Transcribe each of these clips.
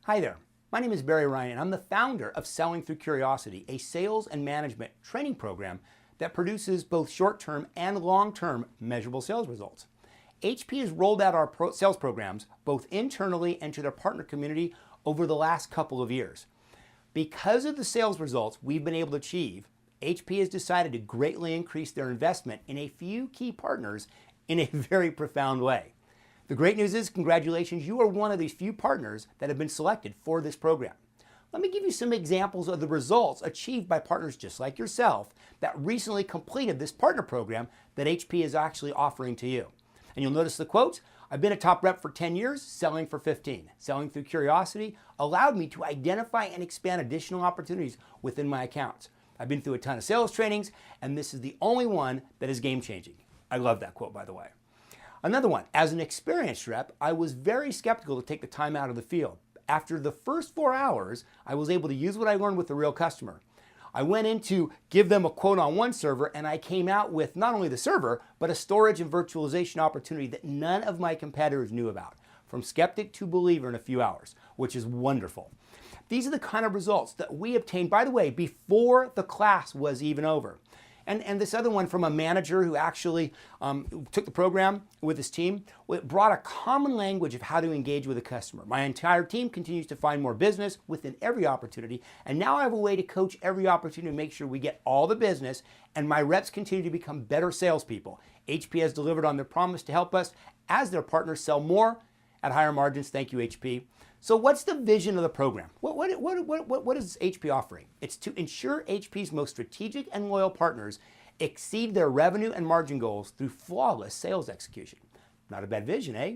Hi there, my name is Barry Ryan and I'm the founder of Selling Through Curiosity, a sales and management training program that produces both short-term and long-term measurable sales results. HP has rolled out our sales programs both internally and to their partner community over the last couple of years. Because of the sales results we've been able to achieve, HP has decided to greatly increase their investment in a few key partners in a very profound way. The great news is, congratulations, you are one of these few partners that have been selected for this program. Let me give you some examples of the results achieved by partners just like yourself that recently completed this partner program that HP is actually offering to you. And you'll notice the quotes. I've been a top rep for 10 years, selling for 15. Selling Through Curiosity allowed me to identify and expand additional opportunities within my accounts. I've been through a ton of sales trainings, and this is the only one that is game-changing. I love that quote, by the way. Another one, as an experienced rep, I was very skeptical to take the time out of the field. After the first 4 hours, I was able to use what I learned with the real customer. I went in to give them a quote on one server, and I came out with not only the server, but a storage and virtualization opportunity that none of my competitors knew about. From skeptic to believer in a few hours, which is wonderful. These are the kind of results that we obtained, by the way, before the class was even over. And this other one from a manager who actually took the program with his team, it brought a common language of how to engage with a customer. My entire team continues to find more business within every opportunity, and now I have a way to coach every opportunity to make sure we get all the business, and my reps continue to become better salespeople. HP has delivered on their promise to help us as their partners sell more at higher margins. Thank you, HP. So what's the vision of the program? What is HP offering? It's to ensure HP's most strategic and loyal partners exceed their revenue and margin goals through flawless sales execution. Not a bad vision, eh?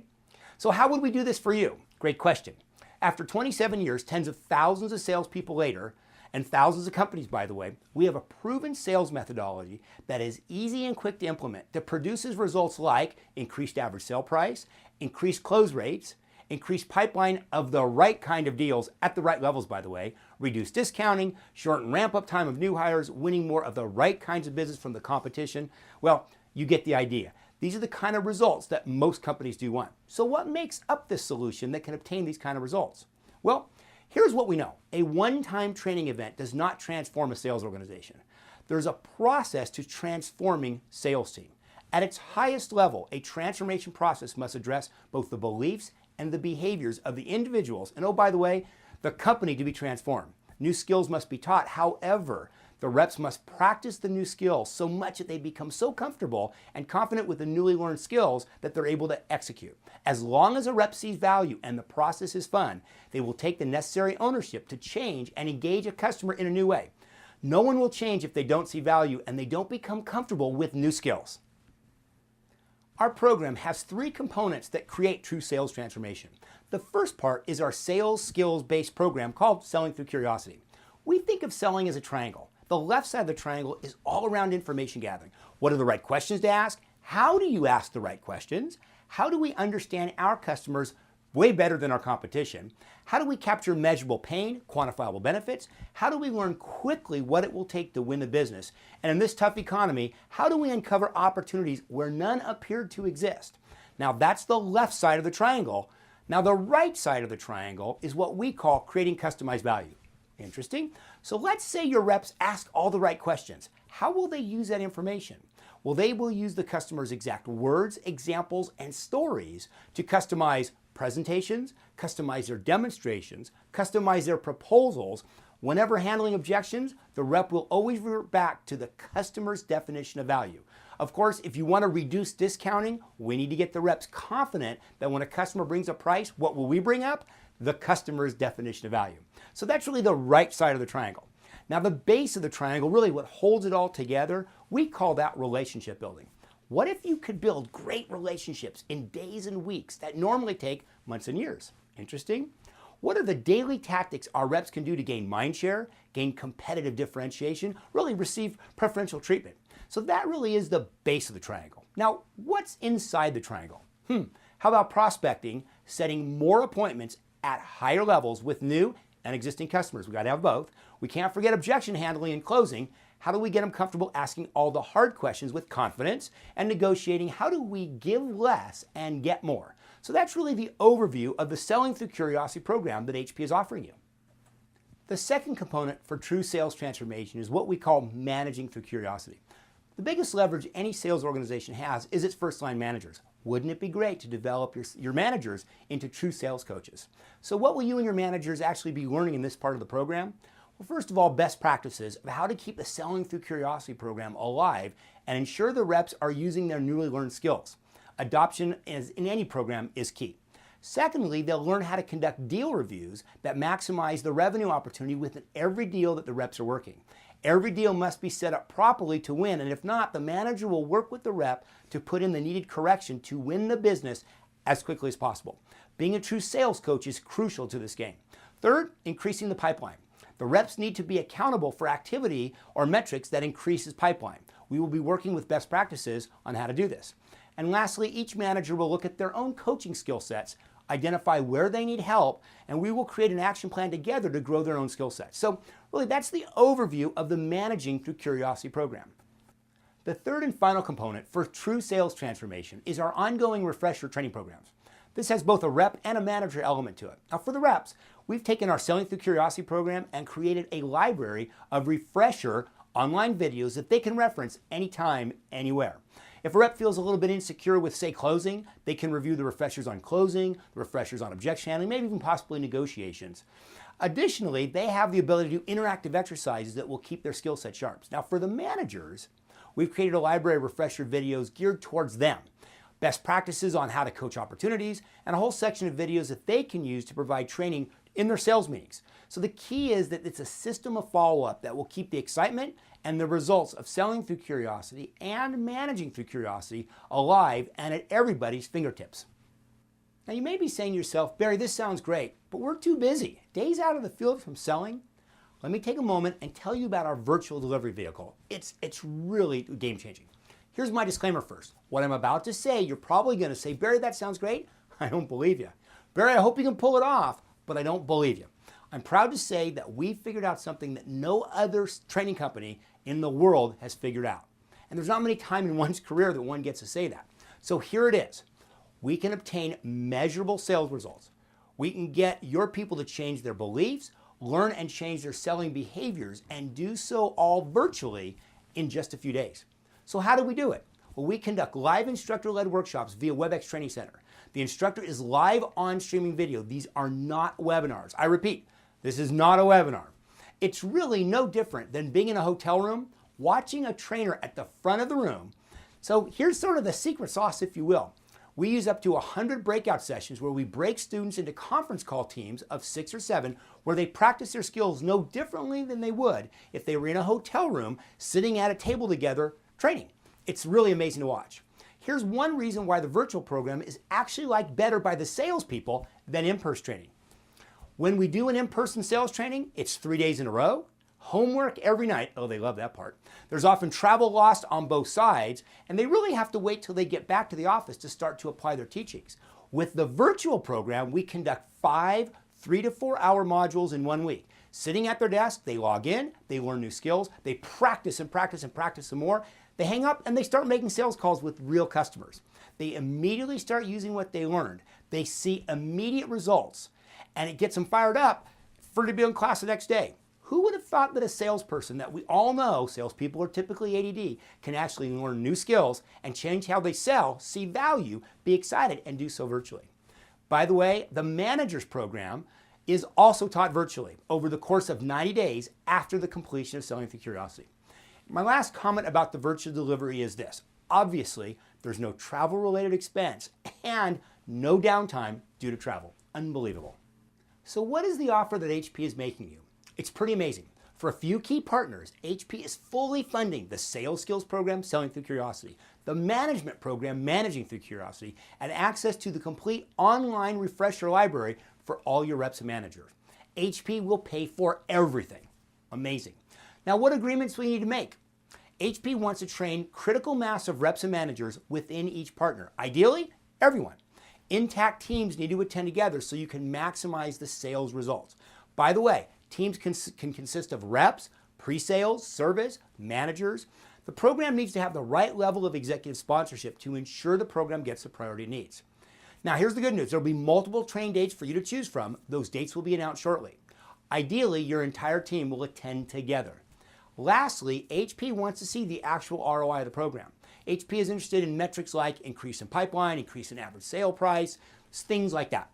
So how would we do this for you? Great question. After 27 years, tens of thousands of salespeople later, and thousands of companies, by the way, we have a proven sales methodology that is easy and quick to implement that produces results like increased average sale price, increased close rates, increased pipeline of the right kind of deals at the right levels, by the way, reduced discounting, shortened ramp-up time of new hires, winning more of the right kinds of business from the competition. Well, you get the idea. These are the kind of results that most companies do want. So what makes up this solution that can obtain these kind of results? Well, here's what we know. A one-time training event does not transform a sales organization. There's a process to transforming sales team. At its highest level, a transformation process must address both the beliefs and the behaviors of the individuals, and oh, by the way, the company to be transformed. New skills must be taught. However, the reps must practice the new skills so much that they become so comfortable and confident with the newly learned skills that they're able to execute. As long as a rep sees value and the process is fun, they will take the necessary ownership to change and engage a customer in a new way. No one will change if they don't see value and they don't become comfortable with new skills. Our program has 3 components that create true sales transformation. The first part is our sales skills-based program called Selling Through Curiosity. We think of selling as a triangle. The left side of the triangle is all around information gathering. What are the right questions to ask? How do you ask the right questions? How do we understand our customers way better than our competition? How do we capture measurable pain, quantifiable benefits? How do we learn quickly what it will take to win the business? And in this tough economy, how do we uncover opportunities where none appeared to exist? Now that's the left side of the triangle. Now the right side of the triangle is what we call creating customized value. Interesting? So let's say your reps ask all the right questions. How will they use that information? Well, they will use the customer's exact words, examples, and stories to customize presentations, customize their demonstrations, customize their proposals. Whenever handling objections, the rep will always revert back to the customer's definition of value. Of course, if you want to reduce discounting, we need to get the reps confident that when a customer brings a price, what will we bring up? The customer's definition of value. So that's really the right side of the triangle. Now the base of the triangle, really what holds it all together, we call that relationship building. What if you could build great relationships in days and weeks that normally take months and years? Interesting. What are the daily tactics our reps can do to gain mind share, gain competitive differentiation, really receive preferential treatment? So that really is the base of the triangle. Now, what's inside the triangle? How about prospecting, setting more appointments at higher levels with new and existing customers? We got to have both. We can't forget objection handling and closing. How do we get them comfortable asking all the hard questions with confidence and negotiating? How do we give less and get more? So that's really the overview of the Selling Through Curiosity program that HP is offering you. The second component for true sales transformation is what we call managing through curiosity. The biggest leverage any sales organization has is its first-line managers. Wouldn't it be great to develop your managers into true sales coaches? So what will you and your managers actually be learning in this part of the program? Well, first of all, best practices of how to keep the Selling Through Curiosity program alive and ensure the reps are using their newly learned skills. Adoption in any program is key. Secondly, they'll learn how to conduct deal reviews that maximize the revenue opportunity within every deal that the reps are working. Every deal must be set up properly to win, and if not, the manager will work with the rep to put in the needed correction to win the business as quickly as possible. Being a true sales coach is crucial to this game. Third, increasing the pipeline. The reps need to be accountable for activity or metrics that increases pipeline. We will be working with best practices on how to do this. And lastly, each manager will look at their own coaching skill sets, identify where they need help, and we will create an action plan together to grow their own skill sets. So really, that's the overview of the Managing Through Curiosity program. The third and final component for true sales transformation is our ongoing refresher training programs. This has both a rep and a manager element to it. Now for the reps, we've taken our Selling Through Curiosity program and created a library of refresher online videos that they can reference anytime, anywhere. If a rep feels a little bit insecure with, say, closing, they can review the refreshers on closing, the refreshers on objection handling, maybe even possibly negotiations. Additionally, they have the ability to do interactive exercises that will keep their skill set sharp. Now, for the managers, we've created a library of refresher videos geared towards them. Best practices on how to coach opportunities, and a whole section of videos that they can use to provide training in their sales meetings. So the key is that it's a system of follow-up that will keep the excitement and the results of selling through curiosity and managing through curiosity alive and at everybody's fingertips. Now you may be saying to yourself, Barry, this sounds great, but we're too busy. Days out of the field from selling? Let me take a moment and tell you about our virtual delivery vehicle. It's really game-changing. Here's my disclaimer first. What I'm about to say, you're probably going to say, Barry, that sounds great. I don't believe you. Barry, I hope you can pull it off, but I don't believe you. I'm proud to say that we figured out something that no other training company in the world has figured out. And there's not many times in one's career that one gets to say that. So here it is. We can obtain measurable sales results. We can get your people to change their beliefs, learn and change their selling behaviors, and do so all virtually in just a few days. So how do we do it? Well, we conduct live instructor-led workshops via WebEx Training Center. The instructor is live on streaming video. These are not webinars. I repeat, this is not a webinar. It's really no different than being in a hotel room, watching a trainer at the front of the room. So here's sort of the secret sauce, if you will. We use up to 100 breakout sessions where we break students into conference call teams of 6 or 7 where they practice their skills no differently than they would if they were in a hotel room sitting at a table together training. It's really amazing to watch. Here's one reason why the virtual program is actually liked better by the salespeople than in-person training. When we do an in-person sales training, it's 3 days in a row, homework every night. Oh, they love that part. There's often travel lost on both sides, and they really have to wait till they get back to the office to start to apply their teachings. With the virtual program, we conduct 5 3 to 4 hour modules in 1 week. Sitting at their desk, they log in, they learn new skills, they practice and practice and practice some more. They hang up and they start making sales calls with real customers. They immediately start using what they learned. They see immediate results, and it gets them fired up for to be in class the next day. Who would have thought that a salesperson that we all know, salespeople are typically ADD, can actually learn new skills and change how they sell, see value, be excited, and do so virtually? By the way, the Managers Program is also taught virtually over the course of 90 days after the completion of Selling Through Curiosity. My last comment about the virtual delivery is this. Obviously, there's no travel-related expense and no downtime due to travel. Unbelievable. So what is the offer that HP is making you? It's pretty amazing. For a few key partners, HP is fully funding the Sales Skills Program, Selling Through Curiosity, the Management Program, Managing Through Curiosity, and access to the complete online refresher library for all your reps and managers. HP will pay for everything. Amazing. Now, what agreements do we need to make? HP wants to train critical mass of reps and managers within each partner. Ideally, everyone. Intact teams need to attend together so you can maximize the sales results. By the way, teams can consist of reps, pre-sales, service, managers. The program needs to have the right level of executive sponsorship to ensure the program gets the priority it needs. Now, here's the good news. There'll be multiple training dates for you to choose from. Those dates will be announced shortly. Ideally, your entire team will attend together. Lastly, HP wants to see the actual ROI of the program. HP is interested in metrics like increase in pipeline, increase in average sale price, things like that.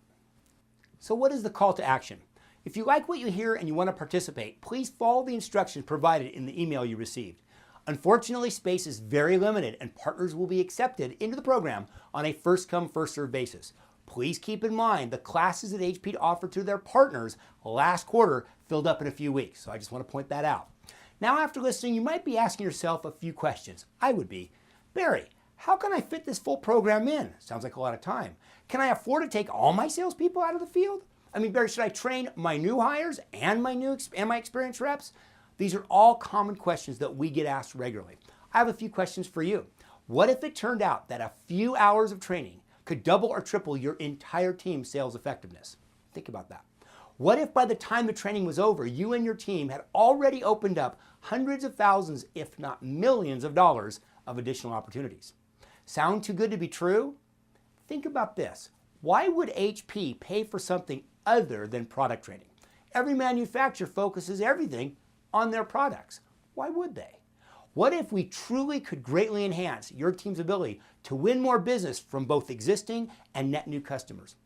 So what is the call to action? If you like what you hear and you want to participate, please follow the instructions provided in the email you received. Unfortunately, space is very limited and partners will be accepted into the program on a first-come, first-served basis. Please keep in mind the classes that HP offered to their partners last quarter filled up in a few weeks, so I just want to point that out. Now, after listening, you might be asking yourself a few questions. I would be, Barry, how can I fit this full program in? Sounds like a lot of time. Can I afford to take all my salespeople out of the field? I mean, Barry, should I train my new hires and my experienced reps? These are all common questions that we get asked regularly. I have a few questions for you. What if it turned out that a few hours of training could double or triple your entire team's sales effectiveness? Think about that. What if by the time the training was over, you and your team had already opened up hundreds of thousands, if not millions of dollars of additional opportunities? Sound too good to be true? Think about this. Why would HP pay for something other than product training? Every manufacturer focuses everything on their products. Why would they? What if we truly could greatly enhance your team's ability to win more business from both existing and net new customers?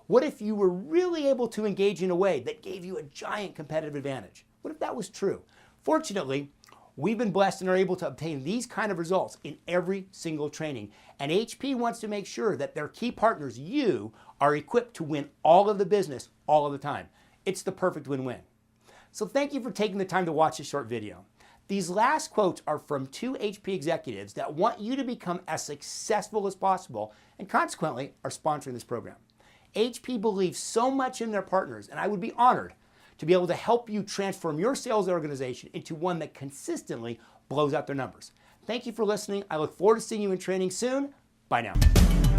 What if you were really able to engage in a way that gave you a giant competitive advantage? What if that was true? Fortunately, we've been blessed and are able to obtain these kind of results in every single training. And HP wants to make sure that their key partners, you, are equipped to win all of the business all of the time. It's the perfect win-win. So thank you for taking the time to watch this short video. These last quotes are from two HP executives that want you to become as successful as possible and consequently are sponsoring this program. HP believes so much in their partners, and I would be honored to be able to help you transform your sales organization into one that consistently blows out their numbers. Thank you for listening. I look forward to seeing you in training soon. Bye now.